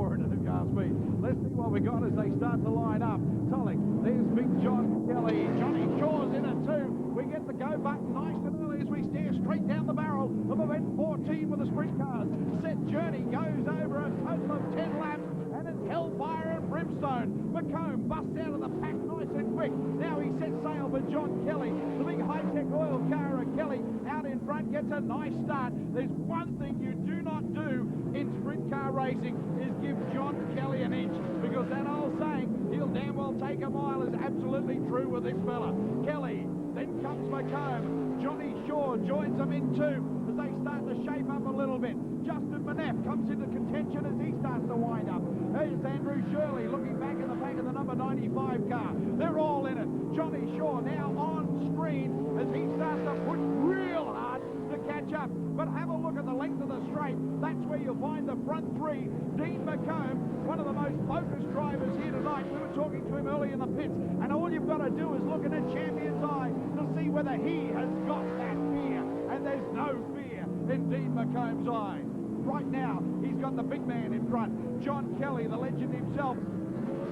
for it at car speed. Let's see what we got as they start to line up. Tollick, there's Big John Kelly. Johnny Shaw's in it too. We get the go button nice and early as we stare straight down the barrel of event 14 with the sprint cars. Set Journey goes over a total of 10 laps, and it's hellfire and brimstone. McComb busts out of the pack nice and quick. Now he sets sail for John Kelly. The big high-tech oil car of Kelly out in front gets a nice start. There's one thing you do not do in sprint car racing is give John Kelly an inch, because that old saying, he'll damn well take a mile, is absolutely true with this fella. Kelly, then comes McComb. Johnny Shaw joins them in two as they start to shape up a little bit. Justin Manef comes into contention as he starts to wind up. There's Andrew Shirley looking back in the back of the number 95 car. They're all in it. Johnny Shaw now on screen as he starts to push real hard to catch up. But have a look at the length of the straight. That's where you'll find the front three. Dean McComb, one of the most focused drivers here tonight. We were talking to him early in the pits, and all you've got to do is look in a champion's eye to see whether he has got that fear. And there's no fear in Dean McComb's eye. Right now, he's got the big man in front. John Kelly, the legend himself.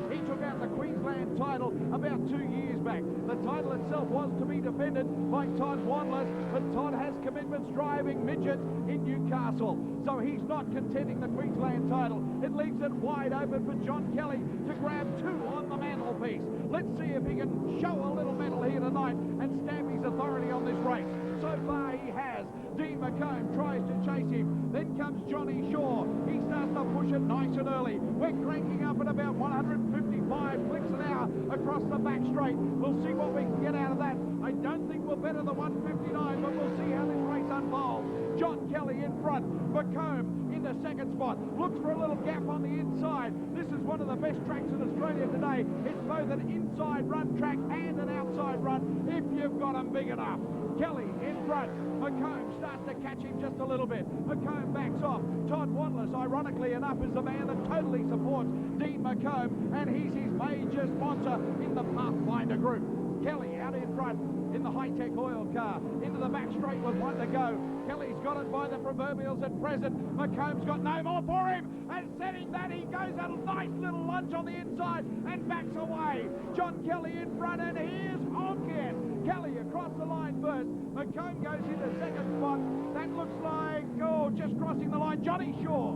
He took out the Queensland title about 2 years back. The title itself was to be defended by Todd Wanless, but Todd has commitments driving midgets in Newcastle, so he's not contending the Queensland title. It leaves it wide open for John Kelly to grab two on the mantelpiece. Let's see if he can show a little mettle here tonight and stamp his authority on this race. So far he has. Dean McComb tries to chase him. Then comes Johnny Shaw. He starts to push it nice and early. We're cranking up at about 155 clicks an hour across the back straight. We'll see what we can get out of that. I don't think we'll better the 159, but we'll see how this race unfolds. John Kelly in front. McComb in the second spot. Looks for a little gap on the inside. This is one of the best tracks in Australia today. It's both an inside run track and an outside run if you've got them big enough. Kelly in front. McComb starts to catch him just a little bit. McComb backs off. Todd Wanless, ironically enough, is the man that totally supports Dean McComb, and he's his major sponsor in the Pathfinder group. Kelly out in front in the high-tech oil car. Into the back straight with one to go. Kelly's got it by the proverbials at present. McComb's got no more for him. And setting that, he goes a nice little lunge on the inside and backs away. John Kelly in front, and here's Onken. Kelly across the line first. McComb goes into second spot. That looks like, oh, just crossing the line, Johnny Shaw.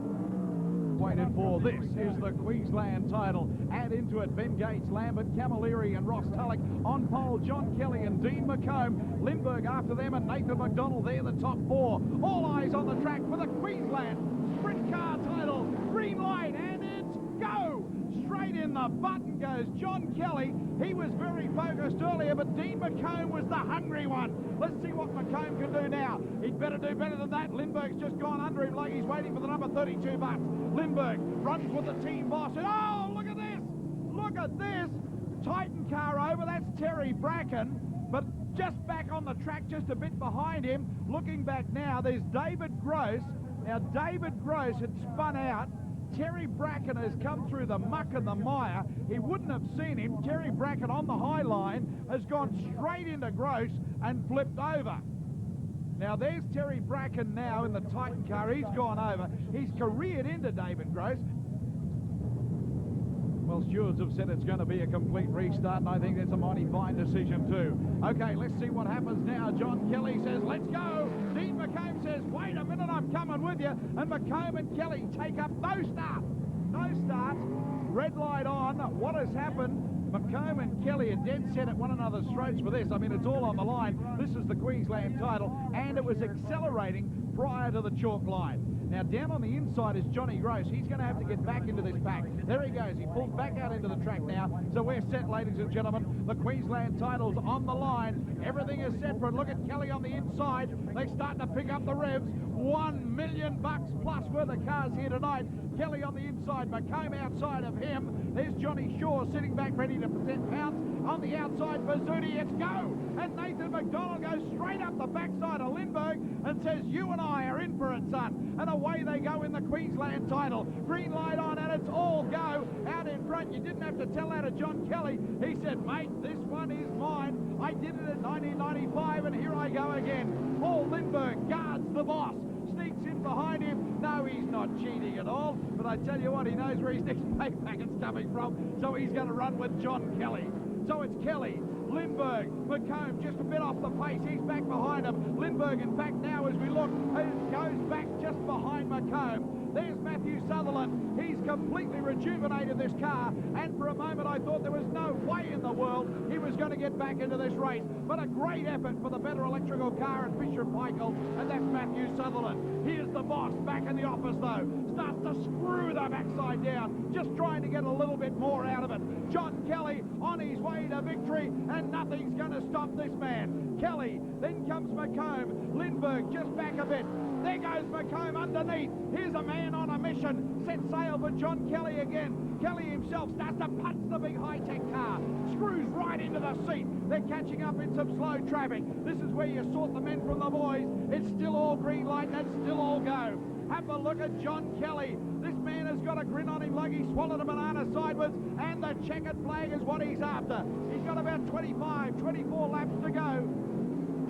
Waited for. This is the Queensland title. Add into it Ben Gates, Lambert, Camilleri and Ross Tulloch. On pole, John Kelly and Dean McComb. Lindbergh after them and Nathan McDonald. They're the top four. All eyes on the track for the Queensland sprint car title. Green light, and it's go! Straight in the button goes John Kelly. He was very focused earlier, but Dean McComb was the hungry one. Let's see what McComb can do now. He'd better do better than that. Lindbergh's just gone under him like he's waiting for the number 32 butts. Lindbergh runs with the team boss. And oh, look at this! Look at this! Titan car over. That's Terry Bracken. But just back on the track, just a bit behind him. Looking back now, there's David Gross. Now, David Gross had spun out. Terry Bracken has come through the muck and the mire. He wouldn't have seen him. Terry Bracken on the high line has gone straight into Gross and flipped over. Now there's Terry Bracken now in the Titan car. He's gone over. He's careered into David Gross. Well, stewards have said it's going to be a complete restart, and I think that's a mighty fine decision too. Okay, let's see what happens now. John Kelly says, let's go. Dean McComb says, wait a minute, I'm coming with you. And McComb and Kelly take up no start. No start. Red light on. What has happened? McComb and Kelly are dead set at one another's throats for this. I mean, it's all on the line. This is the Queensland title, and it was accelerating prior to the chalk line. Now, down on the inside is Johnny Gross. He's going to have to get back into this pack. There he goes. He pulls back out into the track now. So we're set, ladies and gentlemen. The Queensland title's on the line. Everything is set for it. Look at Kelly on the inside. They're starting to pick up the revs. $1 million plus worth of cars here tonight. Kelly on the inside, McComb outside of him. There's Johnny Shaw sitting back ready to present pounce. On the outside, Bazzuti, it's go! And Nathan McDonald goes straight up the backside of Lindbergh and says, you and I are in for it, son. And away they go in the Queensland title. Green light on, and it's all go. Out in front, you didn't have to tell that to John Kelly. He said, mate, this one is mine. I did it in 1995, and here I go again. Paul Lindbergh guards the boss. sneaks in behind him. No, he's not cheating at all, but I tell you what, he knows where his next pay packet's coming from, so he's going to run with John Kelly. So it's Kelly, Lindbergh, McComb just a bit off the pace. He's back behind him. Lindbergh, in fact, now as we look, goes back just behind McComb. There's Matthew Sutherland. He's completely rejuvenated this car, and for a moment I thought there was no way in the world he was going to get back into this race. But a great effort for the better electrical car at Fisher-Paykel, and that's Matthew Sutherland. Here's the boss back in the office, though. Starts to screw the backside down, just trying to get a little bit more out of it. John Kelly on his way to victory, and nothing's going to stop this man. Kelly, then comes McComb. Lindbergh just back a bit. There goes McComb underneath. Here's a man on a mission. Set sail for John Kelly again. Kelly himself starts to punch the big high-tech car. Screws right into the seat. They're catching up in some slow traffic. This is where you sort the men from the boys. It's still all green light and it's still all go. Have a look at John Kelly. This man has got a grin on him like he swallowed a banana sideways, and the checkered flag is what he's after. He's got about 25, 24 laps to go.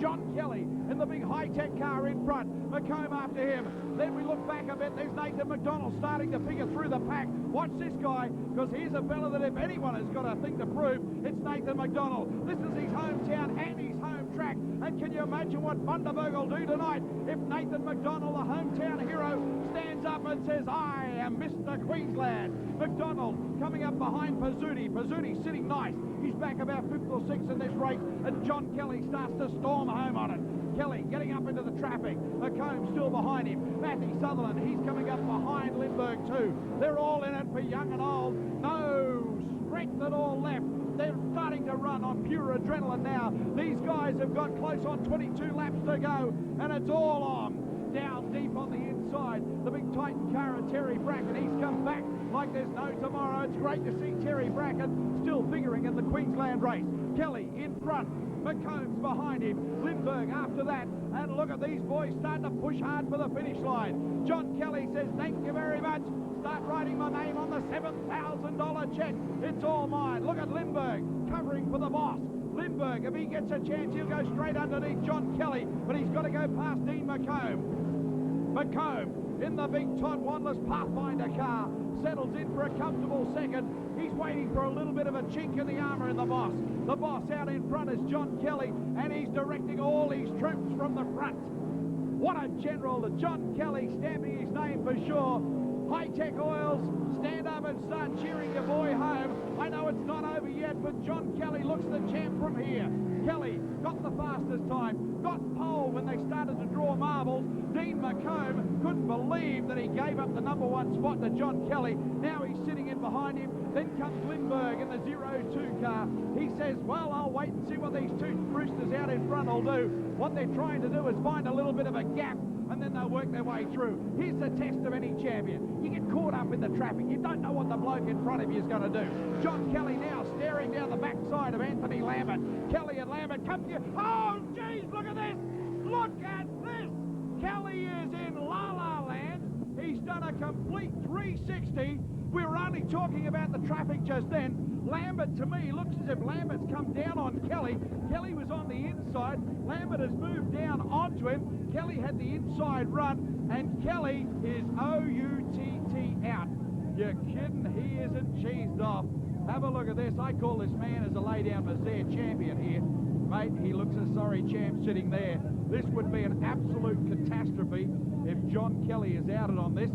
John Kelly in the big high-tech car in front. McComb after him. Then we look back a bit. There's Nathan McDonald starting to figure through the pack. Watch this guy, because here's a fella that if anyone has got a thing to prove, it's Nathan McDonald. This is his hometown and his home track. And can you imagine what Bundaberg will do tonight if Nathan McDonald, the hometown hero, stands up and says, I am Mr. Queensland. McDonald coming up behind Pizzuti. Pizzuti sitting nice. He's back about 5th or 6th in this race, and John Kelly starts to storm home on it. Kelly getting up into the traffic. McComb still behind him. Matthew Sutherland, he's coming up behind Lindbergh too. They're all in it for young and old. No strength at all left. They're starting to run on pure adrenaline now. These guys have got close on 22 laps to go, and it's all on. Down deep on the inside, the big Titan car of Terry Bracken. He's come back like there's no tomorrow. It's great to see Terry Bracken still figuring in the Queensland race. Kelly in front. McComb's behind him. Lindbergh after that. And look at these boys starting to push hard for the finish line. John Kelly says, thank you very much. Start writing my name on the $7,000 check. It's all mine. Look at Lindbergh covering for the boss. Lindbergh, if he gets a chance, he'll go straight underneath John Kelly, but he's got to go past Dean McComb. McComb in the big Todd Wanless Pathfinder car settles in for a comfortable second. He's waiting for a little bit of a chink in the armour in the boss. The boss out in front is John Kelly, and he's directing all his troops from the front. What a general, the John Kelly stamping his name for sure. High-tech oils, stand up and start cheering your boy home. I know it's not over yet, but John Kelly looks the champ from here. Kelly got the fastest time, got pole when they started to draw marbles. Dean McComb couldn't believe that he gave up the #1 spot to John Kelly. Now he's sitting in behind him. Then comes Lindbergh in the 02 car. He says, well, I'll wait and see what these two roosters out in front will do. What they're trying to do is find a little bit of a gap, and then they'll work their way through. Here's the test of any champion. You get caught up in the traffic. You don't know what the bloke in front of you is going to do. John Kelly now staring down the backside of Anthony Lambert. Kelly and Lambert come to you. Oh, geez, look at this. Look at this. Kelly is in La Land. He's done a complete 360. We were only talking about the traffic just then. Lambert, to me, looks as if Lambert's come down on Kelly. Kelly was on the inside. Lambert has moved down onto him. Kelly had the inside run, and Kelly is O-U-T-T out. You're kidding? He isn't cheesed off. Have a look at this. I call this man as a lay-down Mazare champion here. Mate, he looks a sorry champ sitting there. This would be an absolute catastrophe if John Kelly is outed on this.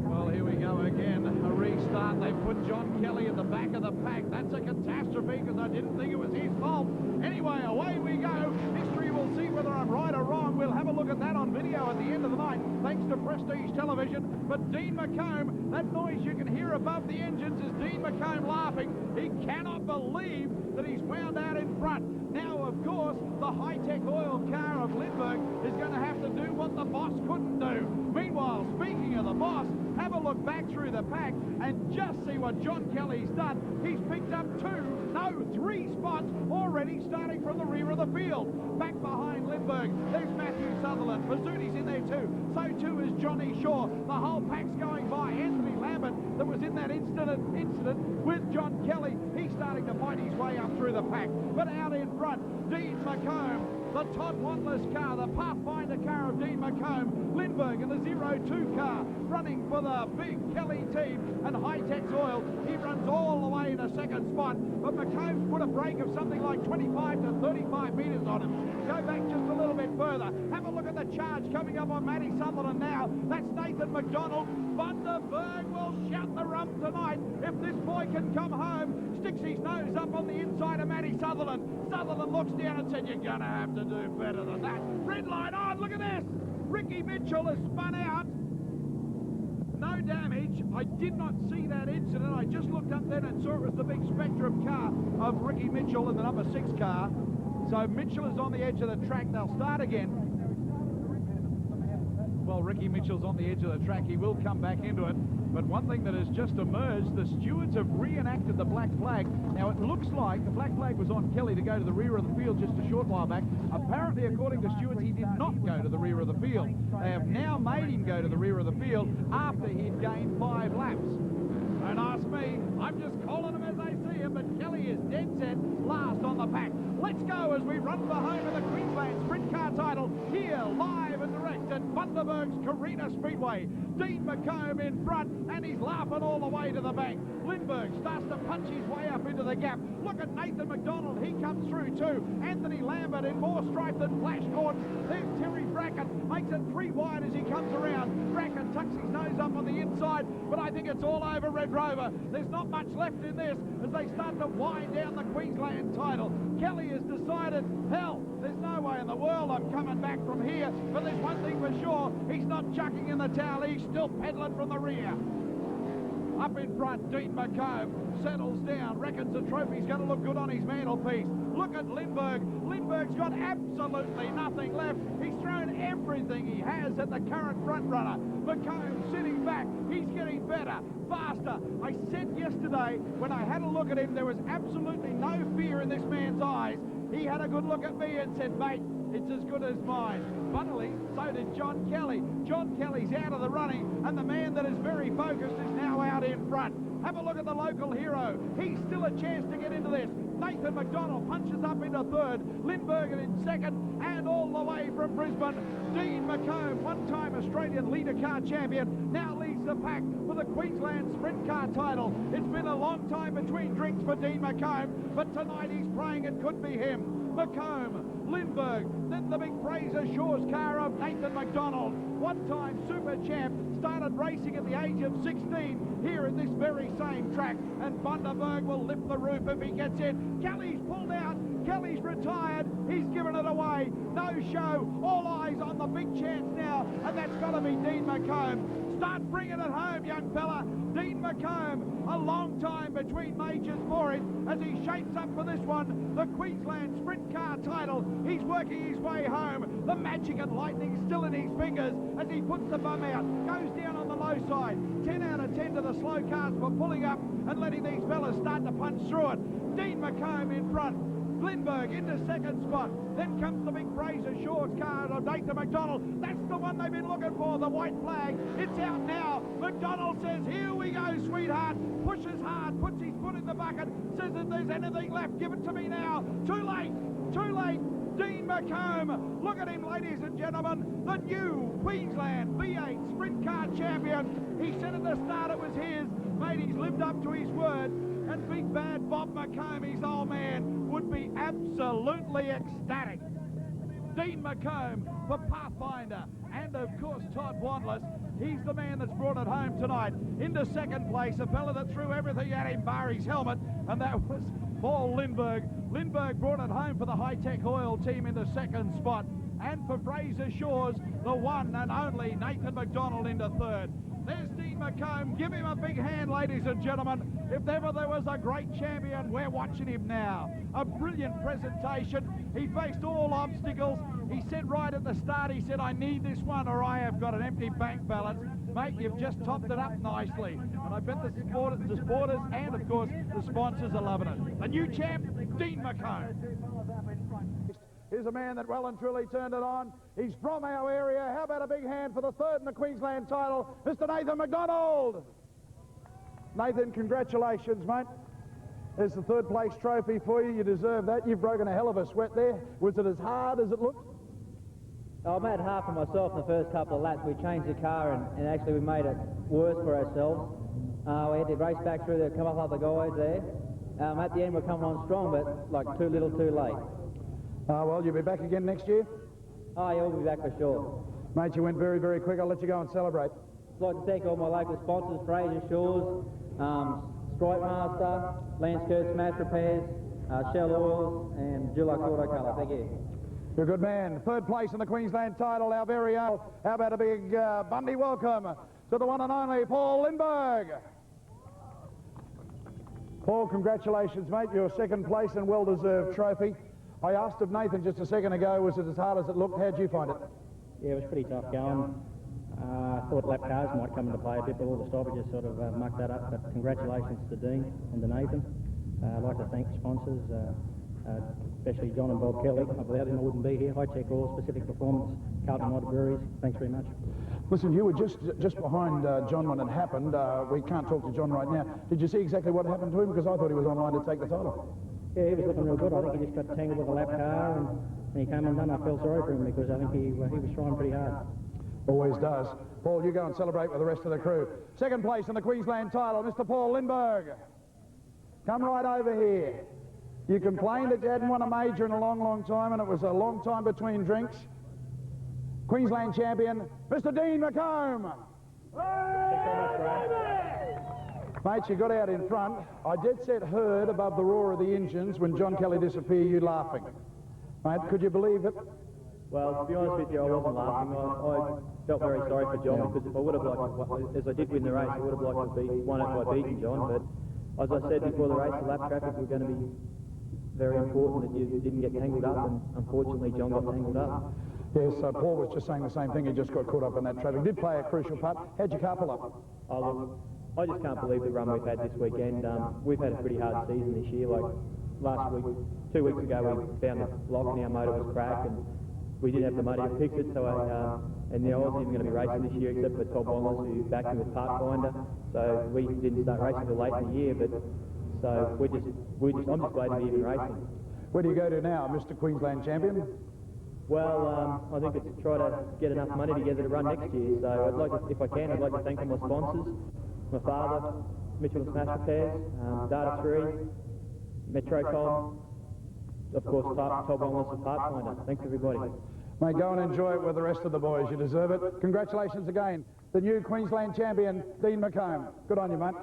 Well, here we go again. A restart. They put John Kelly at the back of the pack. That's a catastrophe because I didn't think it was his fault. Anyway, away we go. History will see whether I'm right or wrong. We'll have a look at that on video at the end of the night, thanks to Prestige Television. But Dean McComb, that noise you can hear above the engines is Dean McComb laughing. He cannot believe that he's wound out in front. Now, of course, the high-tech oil car of Lindbergh is going to have to do what the boss couldn't do. Meanwhile, speaking of the boss, Have a look back through the pack and just see what John Kelly's done. He's picked up 3 spots already starting from the rear of the field. Back behind Lindbergh, there's Matthew Sutherland. Pizzuti's in there too. So too is Johnny Shaw. The whole pack's going by. Anthony Lambert, that was in that incident with John Kelly, he's starting to fight his way up through the pack. But out in front, Dean McComb, the Todd Wantless car, the Pathfinder car of Dean McComb, Lindbergh in the 02 car, running for the big Kelly team, and High-Tech's Oil, he runs all the way to second spot, but McComb's put a break of something like 25 to 35 metres on him. Go back just a little bit further. Have a look at the charge coming up on Matty Sutherland now. That's Nathan McDonald. Bundaberg will shout the rump tonight. If this boy can come home, sticks his nose up on the inside of Matty Sutherland. Sutherland looks down and said, you're going to have to do better than that. Red light on, look at this. Ricky Mitchell has spun out. No damage. I did not see that incident. I just looked up then and saw it was the big Spectrum car of Ricky Mitchell in the number 6 car. So Mitchell is on the edge of the track. They'll start again. Well, Ricky Mitchell's on the edge of the track. He will come back into it. But one thing that has just emerged, the stewards have reenacted the black flag. Now, it looks like the black flag was on Kelly to go to the rear of the field just a short while back. Apparently, according to stewards, he did not go to the rear of the field. They have now made him go to the rear of the field after he'd gained 5 laps. Don't ask me. I'm just calling them as I see them, but Kelly is dead set last on the pack. Let's go as we run for home in the Queensland Sprint Car Title here live and direct at Bundaberg's Carina Speedway. Dean McComb in front, and he's laughing all the way to the bank. Lindbergh starts to punch his way up into the gap. Look at Nathan McDonald. He comes through too. Anthony Lambert in more stripe than Flash Gordon. There's Terry Bracken. Makes it 3 wide as he comes around. Bracken tucks his nose up on the inside, but I think it's all over Red Rover. There's not much left in this as they start to wind down the Queensland title. Kelly has decided, hell, there's no way in the world I'm coming back from here, but there's one thing for sure, he's not chucking in the towel, he's still pedaling from the rear. Up in front, Dean McComb settles down, reckons the trophy's going to look good on his mantelpiece. Look at Lindbergh. Lindbergh's got absolutely nothing left. He's thrown everything he has at the current front runner. McComb sitting back. He's getting better, faster. I said yesterday when I had a look at him, there was absolutely no fear in this man's eyes. He had a good look at me and said, mate, it's as good as mine. Funnily, so did John Kelly. John Kelly's out of the running, and the man that is very focused is now out in front. Have a look at the local hero. He's still a chance to get into this. Nathan McDonald punches up into third. Lindbergh in second, and all the way from Brisbane, Dean McComb, one-time Australian leader car champion, now leads the pack for the Queensland Sprint Car title. It's been a long time between drinks for Dean McComb, but tonight he's praying it could be him. McComb, Lindbergh, then the big Fraser Shaw's car of Nathan McDonald, one-time super champ, started racing at the age of 16 here at this very same track, and Bundaberg will lift the roof if he gets in. Kelly's pulled out, Kelly's retired, he's given it away, no show, all eyes on the big chance now, and that's got to be Dean McComb. Start bringing it home, young fella. Dean McComb, a long time between majors for him as he shapes up for this one, the Queensland Sprint Car title. He's working his way home. The magic and lightning still in his fingers as he puts the bum out, goes down on the low side. 10 out of 10 to the slow cars for pulling up and letting these fellas start to punch through it. Dean McComb in front. Lindbergh into second spot. Then comes the big Fraser Shaw's car of Nathan McDonald. That's the one they've been looking for, the white flag. It's out now. McDonald says, here we go, sweetheart. Pushes hard, puts his foot in the bucket, says if there's anything left, give it to me now. Too late, too late. Dean McComb, look at him, ladies and gentlemen, the new Queensland V8 Sprint Car champion. He said at the start it was his, mate, he's lived up to his word, and big bad Bob McComb, his old man, would be absolutely ecstatic. Dean McComb for Pathfinder, and of course Todd Wantless. He's the man that's brought it home tonight. Into second place, a fella that threw everything at him bar his helmet, and that was Paul Lindbergh. Lindbergh brought it home for the High-Tech Oil team into second spot. And for Fraser Shaw's, the one and only Nathan McDonald into third. There's Dean McComb. Give him a big hand, ladies and gentlemen. If ever there was a great champion, we're watching him now. A brilliant presentation. He faced all obstacles. He said right at the start, he said, I need this one or I have got an empty bank balance. Mate, you've just topped it up nicely. And I bet the supporters and, of course, the sponsors are loving it. The new champ, Dean McComb. Here's a man that well and truly turned it on. He's from our area. How about a big hand for the third in the Queensland title, Mr. Nathan McDonald. Nathan, congratulations, mate. There's the third place trophy for you. You deserve that. You've broken a hell of a sweat there. Was it as hard as it looked? I made half of myself in the first couple of laps. We changed the car and actually we made it worse for ourselves. We had to race back through there, come up other guys there. At the end we're coming on strong, but like too little too late. Well, you'll be back again next year? Oh, yeah, we'll be back for sure. Mate, you went very, very quick. I'll let you go and celebrate. I'd like to thank all my local sponsors, Fraser Shores, Strike Master, Landscape Smash Repairs, Shell Oils and July Auto Colour. Thank you. You're a good man. Third place in the Queensland title, our very own. How about a big Bundy welcome to the one and only Paul Lindbergh. Paul, congratulations, mate. Your second place and well-deserved trophy. I asked of Nathan just a second ago, was it as hard as it looked? How'd you find it? Yeah, it was pretty tough going. I thought lap cars might come into play a bit, but all the stoppages sort of mucked that up. But congratulations to Dean and to Nathan. I'd like to thank sponsors, especially John and Bob Kelly. Without them I wouldn't be here. High Tech Oil, Specific Performance, Carlton United Breweries. Thanks very much. Listen, you were just behind John when it happened. We can't talk to John right now. Did you see exactly what happened to him? Because I thought he was online to take the title. Yeah, he was looking real good. I think he just got tangled with a lap car and he came undone. I felt sorry for him because I think he was trying pretty hard. Always does. Paul, you go and celebrate with the rest of the crew. Second place in the Queensland title, Mr. Paul Lindbergh. Come right over here. You complained that you hadn't won a major in a long, long time, and it was a long time between drinks. Queensland champion, Mr. Dean McComb. Mate, you got out in front. I dead set heard above the roar of the engines when John Kelly disappeared, you laughing. Mate, could you believe it? Well, to be honest with you, I wasn't laughing. I felt very sorry for John because if I would have liked, as I did win the race, I would have liked to won it by beating John. But as I said before the race, the lap traffic were going to be very important that you didn't get tangled up, and unfortunately John got tangled up. Yes, Paul was just saying the same thing. He just got caught up in that traffic. Did play a crucial part. How'd your car pull up? Oh, look, I just can't believe the run we've had this weekend. We've had a pretty hard season this year. Like last week, 2 weeks ago, we found a lock and our motor was cracked, and we didn't have the money to fix it. So I wasn't even going to be racing this year except for Todd Wongers, who backed me with Parkfinder. So we didn't start racing until late in the year. But so I'm just glad to be even racing. Where do you go to now, Mr. Queensland champion? Well, I think it's to try to get enough money together to run next year. So I'd like to, if I can, I'd like to thank all my sponsors, my father, Mitchell and Smash Repairs, Data 3, Metrocom, of course, Todd Wongers and Parkfinder. Thanks, everybody. Mate, go and enjoy it with the rest of the boys. You deserve it. Congratulations again. The new Queensland champion, Dean McComb. Good on you, mate.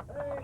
Hey.